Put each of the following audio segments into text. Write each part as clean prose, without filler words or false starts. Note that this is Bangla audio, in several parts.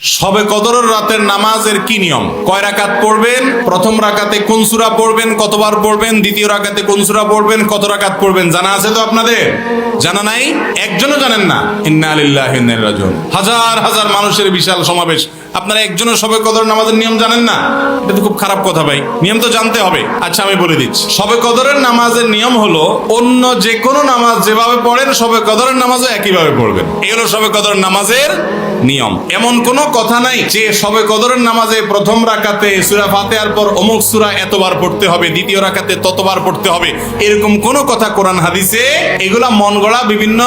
শবে কদরের রাতের নামাজের কি নিয়ম? কয় রাকাত পড়বেন? প্রথম রাকাতে কোন সূরা পড়বেন, কতবার পড়বেন? দ্বিতীয় রাকাতে কোন সূরা পড়বেন, কত রাকাত পড়বেন? জানা আছে তো আপনাদের? জানা নাই? একজনও জানেন না? ইন্না লিল্লাহি ওয়া ইন্না ইলাইহি রাজিউন। হাজার হাজার মানুষের বিশাল সমাবেশ, আপনারা একজনও শবে কদর নামাজের নিয়ম জানেন না? এটা তো খুব খারাপ কথা ভাই, নিয়ম তো জানতে হবে। আচ্ছা আমি বলে দিচ্ছি, শবে কদরের নামাজের নিয়ম হলো অন্য যে কোনো নামাজ যেভাবে পড়েন শবে কদরের নামাজও একইভাবে পড়বেন। এই হলো শবে কদরের নামাজের নিয়ম। এমন কোনো কথা নাই যে শবে কদরের নামাজে প্রথম রাকাতে সূরা ফাতিহার পর অমুক সূরা এতবার পড়তে হবে, দ্বিতীয় রাকাতে ততবার পড়তে হবে, এরকম কোনো কথা কোরআন হাদিসে। এগুলা মন গড়া বিভিন্ন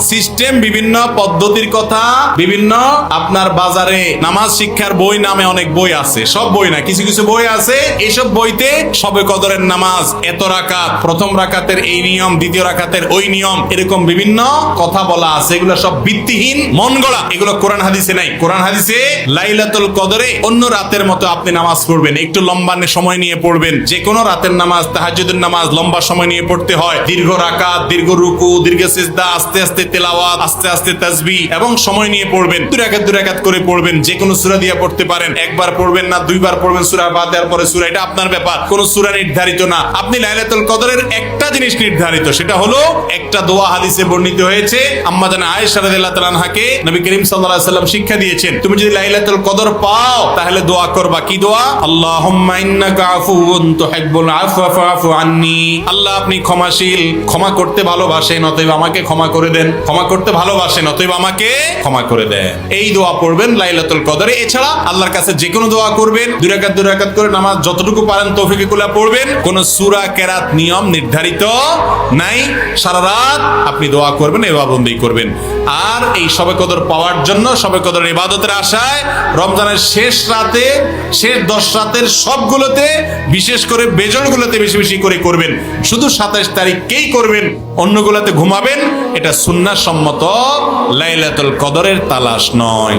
সিস্টেম, বিভিন্ন পদ্ধতির কথা, বিভিন্ন আপনার বাজারে নামাজ শিক্ষার বই নামে অনেক বই আছে, সব বই না, কিছু কিছু বই আছে, এইসব বইতে শবে কদরের নামাজ এত রাকাত, প্রথম রাকাতের এই নিয়ম, দ্বিতীয় রাকাতের ওই নিয়ম, এরকম বিভিন্ন কথা বলা আছে। এগুলো সব ভিত্তিহীন, মন গড়া, এগুলো কোরআন হাদিসে নাই। কোরআন হাদিসে লাইলাতুল কদরে অন্য রাতের মতো আপনি নামাজ পড়বেন, একটু লম্বা সময় নিয়ে পড়বেন। যে কোনো রাতের নামাজ, তাহাজ্জুদের নামাজ লম্বা সময় নিয়ে পড়তে হয়। দীর্ঘ রাকাত, দীর্ঘ রুকু, দীর্ঘ সিজদা, আস্তে আস্তে তেলাওয়াত, আস্তে আস্তে তাসবিহ এবং সময় নিয়ে পড়বেন। দুই রাকাত করে পড়বেন। যে কোনো সূরা দিয়ে পড়তে পারেন, একবার পড়বেন না দুইবার পড়বেন সূরা ফাতিহার পরে সূরা, এটা আপনার ব্যাপার। কোন সূরা নির্ধারিত না। আপনি লাইলাতুল কদরের একটা জিনিস নির্ধারিত, সেটা হলো একটা দোয়া হাদিসে বর্ণিত হয়েছে। আম্মা জানা আয়েশা রাদিয়াল্লাহু তাআলা আনহাকে নবী করিম সাল্লাল্লাহু আলাইহি ওয়াসাল্লাম শিক্ষা দিয়েছেন, তুমি যদি লাইলাতুল কদর পাও তাহলে দোয়া করবা। কি দোয়া? আল্লাহুম্মা ইন্নাকা আফুউন তুহিব্বুল আফওয়া ফাআফু আন্নী। আল্লাহ আপনি ক্ষমাশীল, ক্ষমা করতে ভালোবাসেন, অতএব আমাকে ক্ষমা করে দেন। ক্ষমা করতে ভালোবাসেন, অতএব আমাকে ক্ষমা করে দেন। এই দোয়া পড়বেন লাইলাতুল কদরে। এছাড়া আল্লাহর কাছে যে কোনো দোয়া করবেন, দুই রাকাত করে নামাজ যতটুকু পারেন তৌফিকে কুল্লা পড়বেন। কোন সূরা কেরাত নিয়ম নির্ধারিত নাই। সারা রাত আপনি দোয়া করবেন, ইবাদতবন্দি করবেন। আর এই শবে কদর পাওয়ার জন্য, শবে কদরের ইবাদতের আশায় রমজানের শেষ রাতে, শেষ 10 রাতের সবগুলোতে, বিশেষ করে বেজরগুলোতে বেশি বেশি করে করবেন। শুধু 27 তারিখকেই করবেন, অন্যগুলোতে ঘুমাবেন। এটা সুন্নাহ সম্মত লাইলাতুল কদরের তালাশ নয়।